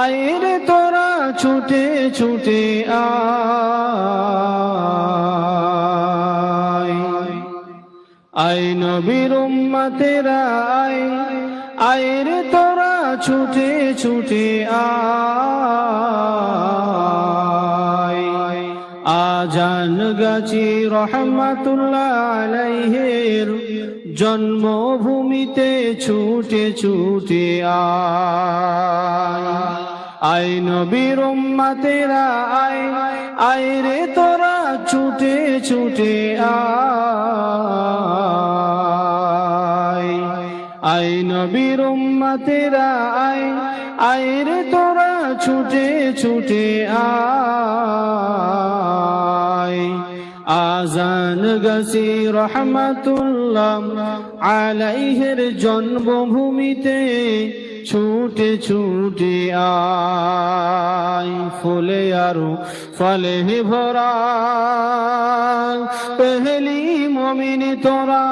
আয় রে তোরা ছুটে ছুটে আয়, আয় নবীর উম্মতেরা আয়, আয় রে তোরা ছুটে ছুটে আয়। আজান গাছি রহমাতুল্লাহ আলাইহির জন্মভূমিতে ছুটে ছুটে আয়, আয় নবীর উম্মতেরা আয়, আয় রে তোরা ছুটে ছুটে আয়, আয় নবীর উম্মতেরা আয়, আয় রে তোরা ছুটে ছুটে আয়। আজান গাছি রহমাতুল্লাহ আলাইহির জন্মভূমিতে ছুটে ছুটে আয়। ফুলে আরো ফলে ভরা পেহলি মুমিন তোরা।